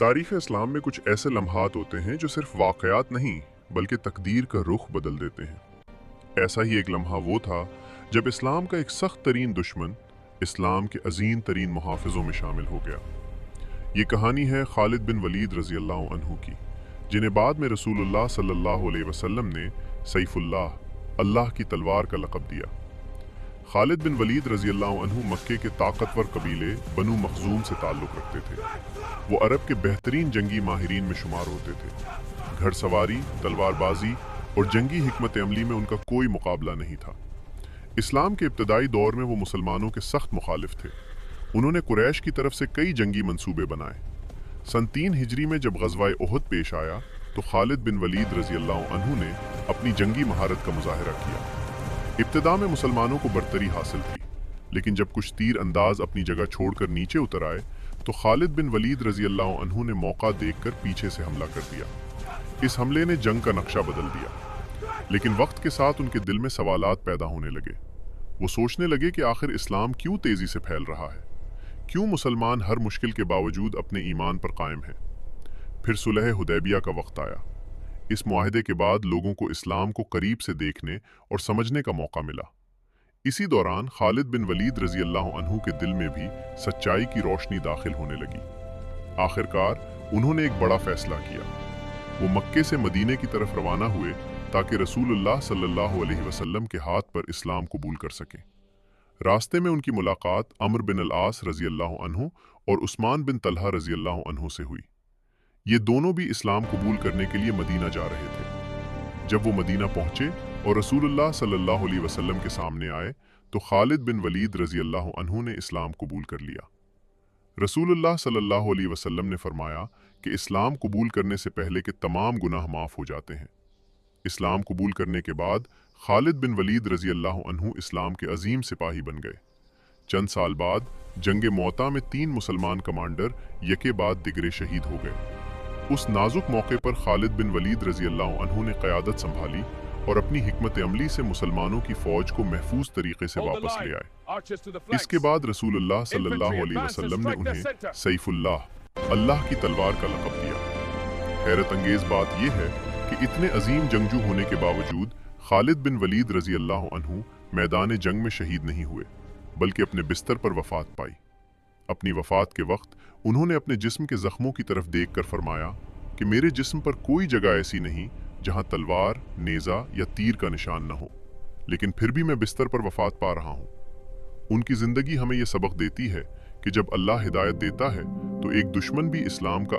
तारीख़ इस्लाम में कुछ ऐसे लम्हात होते हैं जो सिर्फ वाक़यात नहीं बल्कि तकदीर का रुख बदल देते हैं। ऐसा ही एक लम्हा वो था जब इस्लाम का एक सख्त तरीन दुश्मन इस्लाम के अजीम तरीन मुहाफ़िज़ों में शामिल हो गया। ये कहानी है खालिद बिन वलीद रज़ी अल्लाह अन्हु की, जिन्हें बाद में रसूलुल्लाह सल्लल्लाहु अलैहि वसल्लम ने सैफुल्लाह, अल्लाह की तलवार का लक़ब दिया। खालिद बिन वलीद रज़ी अल्लाह अन्हु मक्के के ताकतवर कबीले बनु मखज़ूम से ताल्लुक़ रखते थे। वो अरब के बेहतरीन जंगी माहिरीन में शुमार होते थे। घड़सवारी, तलवारबाजी और जंगी हिकमत अमली में उनका कोई मुकाबला नहीं था। इस्लाम के इब्तदाई दौर में वो मुसलमानों के सख्त मुखालिफ थे। उन्होंने कुरैश की तरफ से कई जंगी मंसूबे बनाए। सन 3 हिजरी में जब ग़ज़वाए उहद पेश आया तो खालिद बिन वलीद रज़ी अल्लाह अन्हु ने अपनी जंगी महारत का मुज़ाहिरा किया। इब्तिदा में मुसलमानों को बरतरी हासिल थी, लेकिन जब कुछ तीर अंदाज अपनी जगह छोड़कर नीचे उतर आए तो खालिद बिन वलीद रज़ी अल्लाह अन्हु ने मौका देखकर पीछे से हमला कर दिया। इस हमले ने जंग का नक्शा बदल दिया, लेकिन वक्त के साथ उनके दिल में सवालात पैदा होने लगे। वो सोचने लगे कि आखिर इस्लाम क्यों तेजी से फैल रहा है, क्यों मुसलमान हर मुश्किल के बावजूद अपने ईमान पर कायम हैं। फिर सुलह हुदैबिया का वक्त आया। इस मुआहदे के बाद लोगों को इस्लाम को करीब से देखने और समझने का मौका मिला। इसी दौरान खालिद बिन वलीद रज़ी अल्लाह अन्हु के दिल में भी सच्चाई की रोशनी दाखिल होने लगी। आखिरकार उन्होंने एक बड़ा फैसला किया। वो मक्के से मदीने की तरफ रवाना हुए ताकि रसूलुल्लाह सल्लल्लाहु अलैहि वसल्लम के हाथ पर इस्लाम कबूल कर सकें। रास्ते में उनकी मुलाकात अम्र बिन अल-आस रज़ी अल्लाह अन्हु और उस्मान बिन तलहा रज़ी अल्लाह अन्हु से हुई। ये दोनों भी इस्लाम कबूल करने के लिए मदीना जा रहे थे। जब वो मदीना पहुंचे और रसूलुल्लाह सल्लल्लाहु अलैहि वसल्लम के सामने आए तो खालिद बिन वलीद रज़ी अल्लाह अन्हु ने इस्लाम कबूल कर लिया। रसूलुल्लाह सल्लल्लाहु अलैहि वसल्लम ने फरमाया कि इस्लाम कबूल करने से पहले के तमाम गुनाह माफ़ हो जाते हैं। इस्लाम कबूल करने के बाद खालिद बिन वलीद रज़ी अल्लाह अन्हु इस्लाम के अजीम सिपाही बन गए। चंद साल बाद जंगे मौता में 3 मुसलमान कमांडर यके बाद दिगरे शहीद हो गए। उस नाजुक मौके पर खालिद बिन वलीद रज़ी अल्लाह अन्हु ने क़यादत संभाली और अपनी हिकमत अमली से मुसलमानों की फ़ौज को महफूज तरीके से वापस ले आए। इसके बाद रसूलुल्लाह सल्लल्लाहु अलैहि वसल्लम ने उन्हें सैफुल्लाह, अल्लाह की तलवार का लक़ब दिया। हैरत अंगेज़ बात यह है कि इतने अजीम जंगजू होने के बावजूद खालिद बिन वलीद रज़ी अल्लाह अन्हु मैदान जंग में शहीद नहीं हुए, बल्कि अपने बिस्तर पर वफ़ात पाई। अपनी वफ़ात के वक्त उन्होंने अपने जिस्म के ज़ख्मों की तरफ देखकर फरमाया कि मेरे जिस्म पर कोई जगह ऐसी नहीं जहां तलवार, नेज़ा या तीर का निशान न हो, लेकिन फिर भी मैं बिस्तर पर वफ़ात पा रहा हूँ। उनकी ज़िंदगी हमें यह सबक देती है कि जब अल्लाह हिदायत देता है तो एक दुश्मन भी इस्लाम का